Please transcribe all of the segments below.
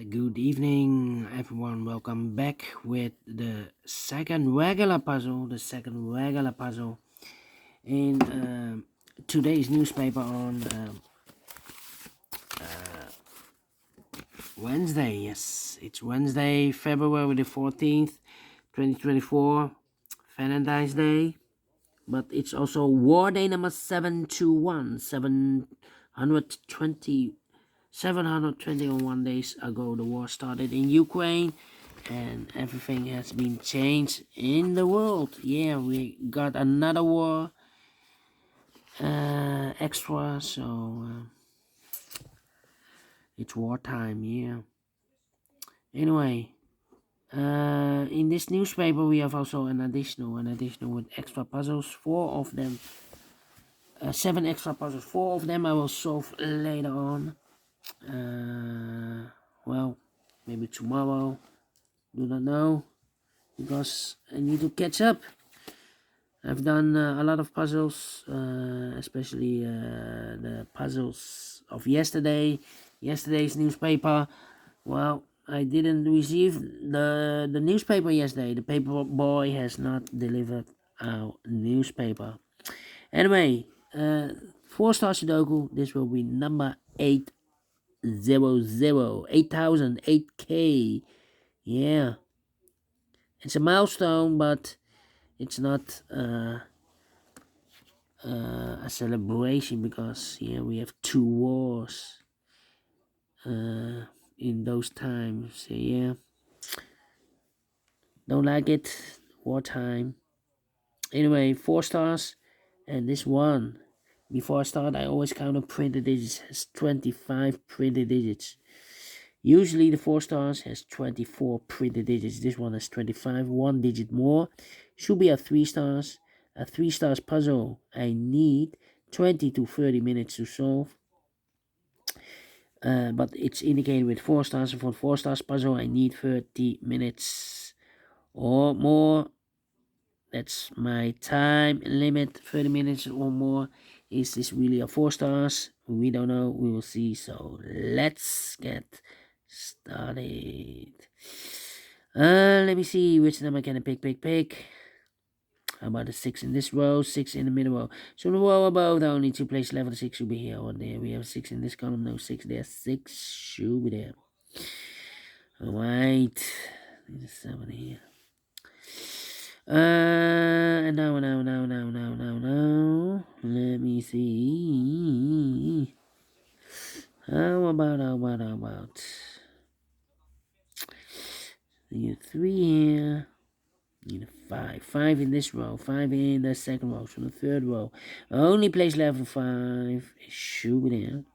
Good evening, everyone. Welcome back with the second regular puzzle. In today's newspaper on Wednesday. Yes, it's Wednesday, February the 14th, 2024, Valentine's Day. But it's also War Day number 721, 721 days ago. The war started in Ukraine, and everything has been changed in the world. Yeah, we got another war extra, so it's wartime. Yeah. Anyway, in this newspaper we have also an additional with extra puzzles. Four of them, 7 extra puzzles. Four of them I will solve later on. Well, maybe tomorrow. Do not know, because I need to catch up. I've done a lot of puzzles, especially the puzzles of yesterday's newspaper. Well, I didn't receive the newspaper yesterday. The paper boy has not delivered our newspaper. Anyway, Four Stars Sudoku. This will be number 800, 8000, 8K. Yeah, it's a milestone, but it's not a celebration, because here we have 2 wars in those times. So yeah, don't like it. Wartime. Anyway, 4 stars, and this one. Before I start, I always count the printed digits. It has 25 printed digits. Usually the 4 stars has 24 printed digits. This one has 25, 1 digit more. Should be a 3 stars. A 3 stars puzzle I need 20 to 30 minutes to solve. But it's indicated with 4 stars. And for 4 stars puzzle I need 30 minutes or more. That's my time limit, 30 minutes or more. Is this really a 4 stars? We don't know. We will see. So let's get started. Let me see which number can I pick. How about the 6 in this row, 6 in the middle row? So the row above, the only 2 places left, the 6 should be here or there. We have 6 in this column, no 6 there. 6 should be there. Alright. There's 7 here. Now. Let me see. How about? You 3 here. Need a 5. 5 in this row. 5 in the second row. So the third row. Only place left for 5 is should be there.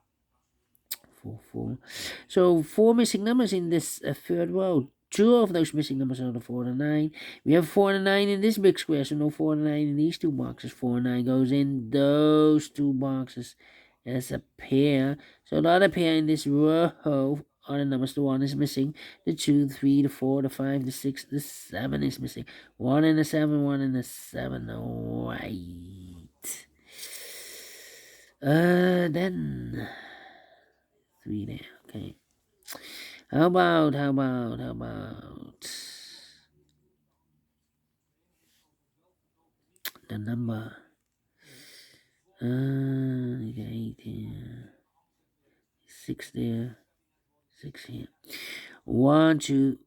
4. So 4 missing numbers in this third row. 2 of those missing numbers are the 4 and 9. We have 4 and 9 in this big square, so no 4 and 9 in these 2 boxes. 4 and 9 goes in those 2 boxes as a pair. So the other pair in this row are the numbers. The 1 is missing. The 2, the 3, the 4, the 5, the 6, the 7 is missing. 1 and a 7, 1 and a 7. Alright. Then 3 there. Okay. How about the number? You got 8 here, 6 there, 6 here. 1, 2,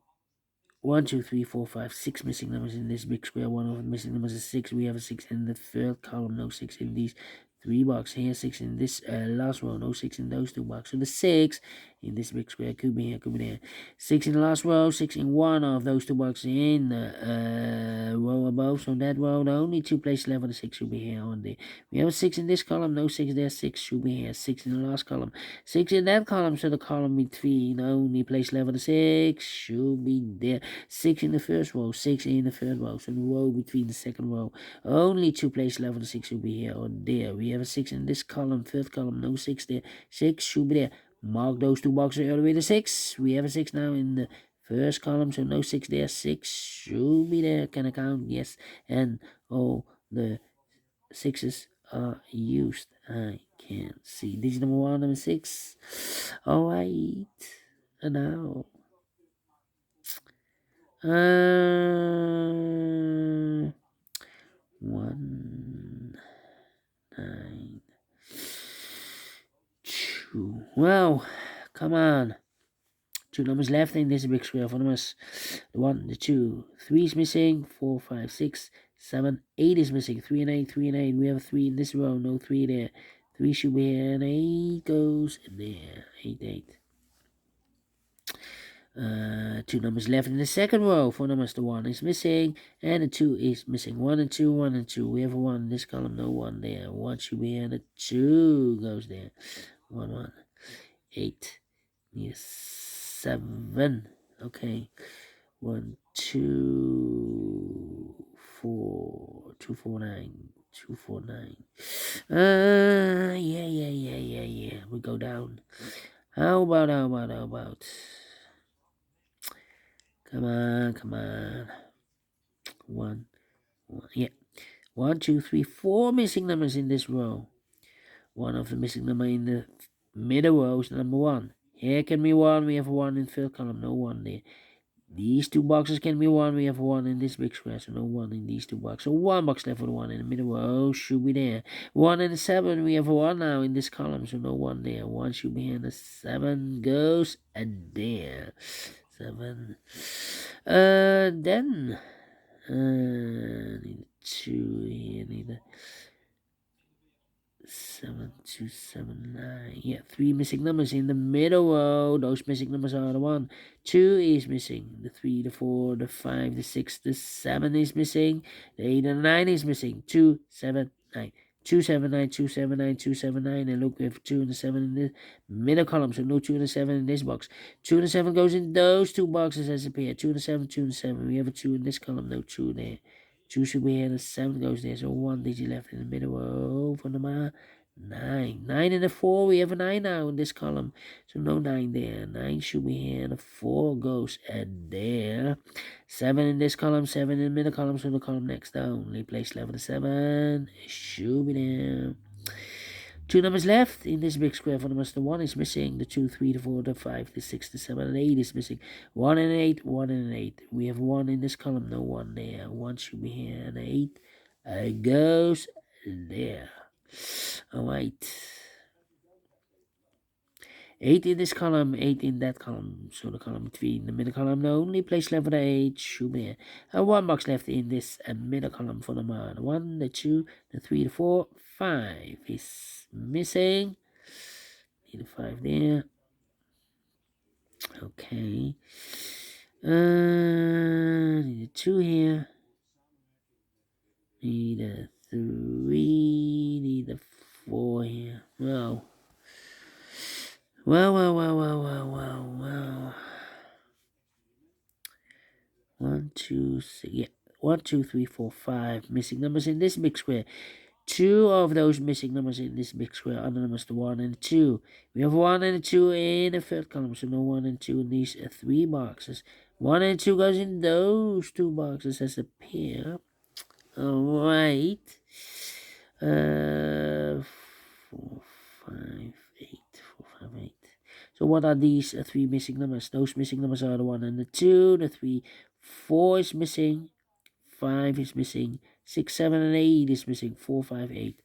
1, 2, 3, 4, 5, 6 missing numbers in this big square. One of the missing numbers is 6. We have a 6 in the third column, no 6 in these 3 boxes. Here, 6 in this last row, no 6 in those 2 boxes. So the 6 in this big square could be here, could be there. 6 in the last row, 6 in one of those 2 boxes in the row above. So that row, the only 2 places left for the 6 should be here on there. We have a 6 in this column, no 6 there. 6 should be here. 6 in the last column, 6 in that column. So the column between, the only place left for the 6 should be there. 6 in the first row, 6 in the third row. So the row between the second row, only 2 places left for the 6 should be here or there. We have a 6 in this column, third column, no 6 there. 6 should be there. Mark those 2 boxes earlier with a 6. We have a 6 now in the first column, so no 6 there. 6 should be there. Can I count? Yes. And all the 6s are used. I can see. Digit number 1, number 6. Alright. And now. 1, 9, 2. Well, come on. 2 numbers left in this big square for us. The 1, the 2, 3 is missing. 4, 5, 6, 7, 8 is missing. 3 and 8, 3 and 8. We have a 3 in this row, no 3 there. 3 should be here, and 8 goes in there. 8, 8. 2 numbers left in the second row. 4 numbers, the 1 is missing, and the 2 is missing. 1 and 2, 1 and 2. We have a 1 in this column, no 1 there. 1 should be here, and the 2 goes there. 1, 1. 8. Need a 7. Okay. 1, 2, 4. 2, 4, 9. 2, 4, 9. Yeah. We go down. How about? Come on. 1. Yeah. 1, 2, 3, 4 missing numbers in this row. One of the missing number in the middle row is number 1. Here can be 1. We have 1 in the third column. No 1 there. These 2 boxes can be 1. We have 1 in this big square. So no 1 in these 2 boxes. So 1 box left for the 1 in the middle row should be there. 1 and 7. We have 1 now in this column. So no 1 there. 1 should be here. And the 7 goes and there. 7. Then need a 2 here. Need a 7, 2, 7, 9. Yeah, 3 missing numbers in the middle row. Those missing numbers are the 1. 2 is missing. The 3, the 4, the 5, the 6, the 7 is missing. The 8 and 9 is missing. 2, 7, 9. 2, 7, 9, 2, 7, 9, 2, 7, 9. And look, we have 2 and the 7 in the middle column. So no 2 and the 7 in this box. 2 and the 7 goes in those 2 boxes as a pair. 2 and the 7, 2 and the 7. We have a 2 in this column. No 2 there. 2 should be here. And the 7 goes there. So 1 digit left in the middle row for number 9. 9 and a 4. We have a 9 now in this column. So no 9 there. 9 should be here. And a 4 goes at there. 7 in this column. 7 in the middle column. So the column next down. Only place left the 7. It should be there. 2 numbers left in this big square for the 1 is missing. The 2, 3, the 4, the 5, the 6, the 7, and 8 is missing. 1 and 8. 1 and 8. We have 1 in this column. No 1 there. 1 should be here. And 8 goes there. Alright. 8 in this column, 8 in that column. So the column between the middle column, the only place left for the 8 should be there. And 1 box left in this middle column for the 1, the 2, the 3, the 4, 5 is missing. Need a 5 there. Okay. Need a 2 here. Need a 3. Need a 4 here. Well. 1, 2, 6. Yeah. 1, 2, 3, 4, 5 missing numbers in this big square. 2 of those missing numbers in this big square are the numbers the 1 and the 2. We have 1 and a 2 in the third column, so no 1 and 2 in these 3 boxes. 1 and 2 goes in those 2 boxes as a pair. Alright. 4, 5, 8. 4, 5, 8. So what are these 3 missing numbers? Those missing numbers are the 1 and the 2, the 3, 4 is missing, 5 is missing, 6, 7, and 8 is missing. 4, 5, 8.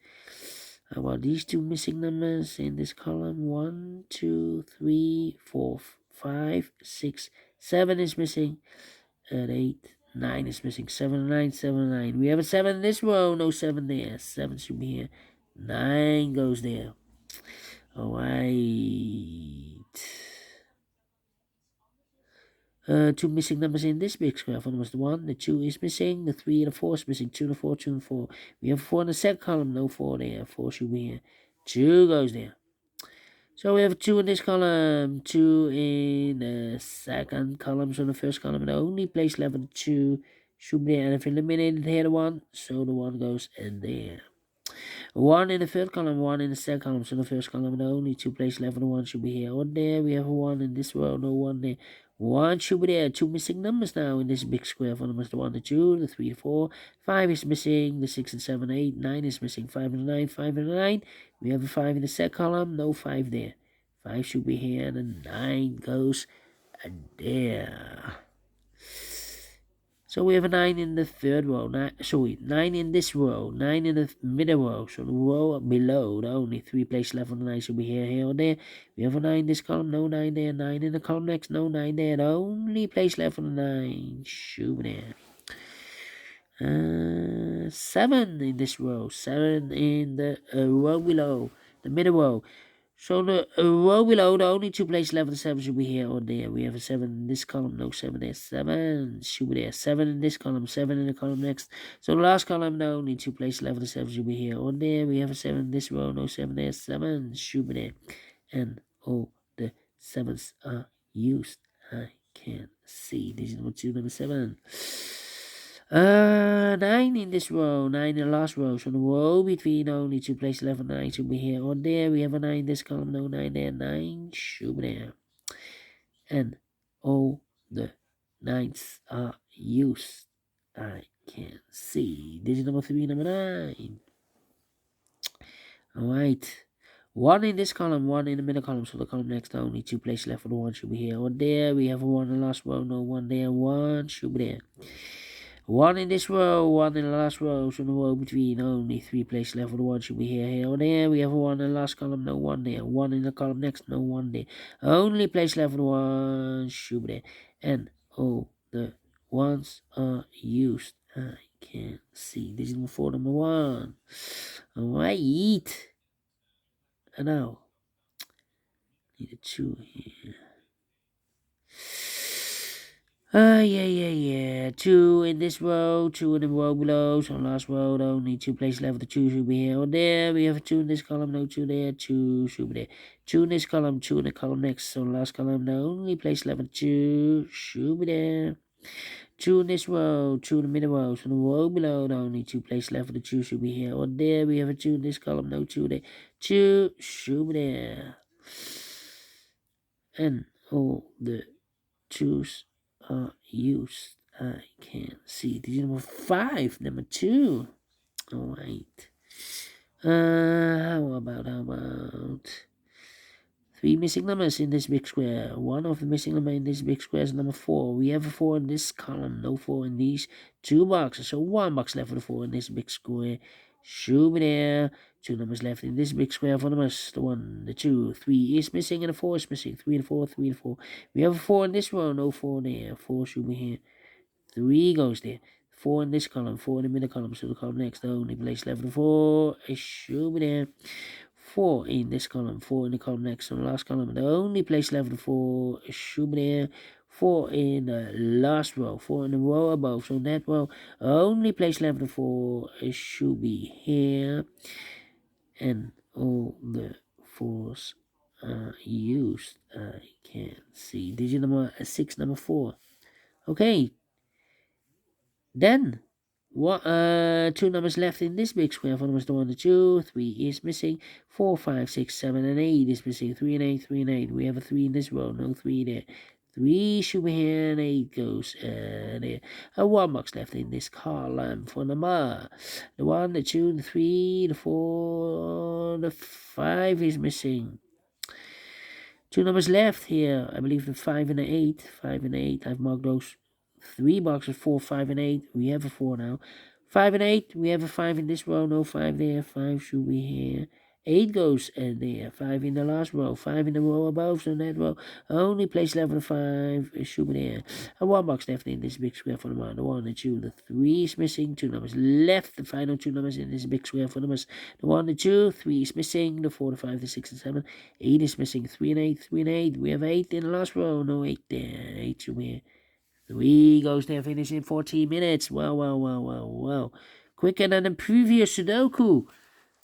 How about these 2 missing numbers in this column? 1, 2, 3, 4, 5, 6, 7 is missing, and 8, 9 is missing. 7 and 9, 7 and 9. We have a 7 in this row, no 7 there. 7 should be here. 9 goes there. Alright. 2 missing numbers in this big square. For numbers the 1, the 2 is missing, the 3 and the 4 is missing. 2 and the 4, 2 and 4. We have 4 in the second column, no 4 there. 4 should be here. 2 goes there. So we have 2 in this column, 2 in the second column. So the first column, the only place left for the 2 should be there. And if eliminated here the 1, so the 1 goes in there. 1 in the third column, 1 in the second column. So the first column, the only 2 places left for the 1 should be here or there. We have a 1 in this row, no 1 there. 1 should be there. 2 missing numbers now in this big square. For numbers the 1, the 2, the 3, the 4, 5 is missing. The 6 and 7, 8, 9 is missing. 5 and 9, 5 and 9. We have a 5 in the second column, no 5 there. 5 should be here, and the 9 goes there. So we have a 9 in the third row, 9 in this row, 9 in the middle row. So the row below, the only 3 places left on the 9 should be here, or there. We have a 9 in this column, no 9 there, 9 in the column next, no 9 there. The only place left on the 9 should be there. 7 in this row, 7 in the row below, the middle row. So the row below, the only 2 places left on the 7 should be here or there. We have a 7 in this column, no 7 there, 7 should be there, 7 in this column, 7 in the column next. So the last column, the only 2 places left on the 7 should be here or there. We have a 7 in this row, no 7 there, 7 should be there. And all the 7s are used. I can't see. This is number 2, number 7. 9 in this row, 9 in the last row. So the row between only 2 places left on 9 should be here or there. We have a 9 in this column, no 9 there, 9 should be there. And all the 9s are used. I can't see. This is number 3, number 9. Alright. 1 in this column, 1 in the middle column. So the column next, only 2 places left for the 1 should be here or there. We have a 1 in the last row, no 1 there, 1 should be there. 1 in this row, 1 in the last row. So the row between only 3 places left for the 1 should be here or there. We have a 1 in the last column, no 1 there. 1 in the column next, no 1 there. Only place left for the 1 should be there. And all the 1s are used. I can't see. This is number 4, number 1. Alright. And now, need a 2 here. Yeah. 2 in this row, 2 in the row below. So last row, only 2 places left. The 2 should be here or there. We have a 2 in this column, no 2 there. 2 should be there. 2 in this column, 2 in the column next. So last column, the only place left. The 2 should be there. 2 in this row, 2 in the middle row. So the row below, the only 2 places left. The 2 should be here or there. We have a 2 in this column, no 2 there. 2 should be there. And all the 2s are used. I can't see. This is number 5, number 2. Alright. How about 3 missing numbers in this big square? One of the missing numbers in this big square is number 4. We have a 4 in this column, no 4 in these 2 boxes. So 1 box left for the 4 in this big square. Should be there. 2 numbers left in this big square for numbers. The 1, the 2, 3 is missing, and the 4 is missing. 3 and 4, 3 and 4. We have a 4 in this row, no 4 there. 4 should be here. 3 goes there. 4 in this column, 4 in the middle column. So the column next, the only place left for the 4. It should be there. 4 in this column, 4 in the column next. So the last column, the only place left for the 4. It should be there. 4 in the last row, 4 in the row above. So that row, only place left for the 4. It should be here. And all the 4s are used. I can't see. Digit number 6, number 4. Okay. Then, 2 numbers left in this big square. 4 numbers, the 1, the 2, 3 is missing. 4, 5, 6, 7, and 8 is missing. 3 and 8, 3 and 8. We have a 3 in this row, no 3 there. 3 should be here, and 8 goes there. A 1 box left in this column for number. The 1, the 2, the 3, the 4, the 5 is missing. 2 numbers left here. I believe the 5 and the 8. 5 and 8. I've marked those 3 boxes, 4, 5, and 8. We have a 4 now. 5 and 8. We have a 5 in this row. No 5 there. 5 should be here. 8 goes there. 5 in the last row. 5 in the row above. So in that row, only place left for the 5 should be there. A 1 box left in this big square for the 1. The 1, the 2, the 3 is missing. 2 numbers left. The final 2 numbers in this big square for numbers. The 1, the 2, 3 is missing. The 4, the 5, the 6, and 7. 8 is missing. 3 and 8. 3 and 8. We have 8 in the last row. No 8 there. 8 should be here. 3 goes there, finish in 14 minutes. Well. Quicker than the previous Sudoku.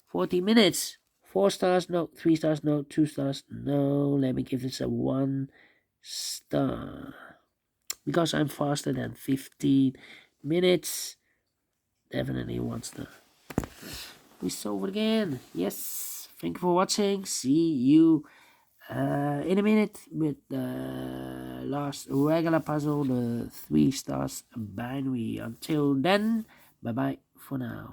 40 minutes. 4 stars, no. 3 stars, no. 2 stars, no. Let me give this a 1 star. Because I'm faster than 15 minutes. Definitely 1 star. We solve it again. Yes. Thank you for watching. See you in a minute with the last regular puzzle, the 3 stars binary. Until then, bye bye for now.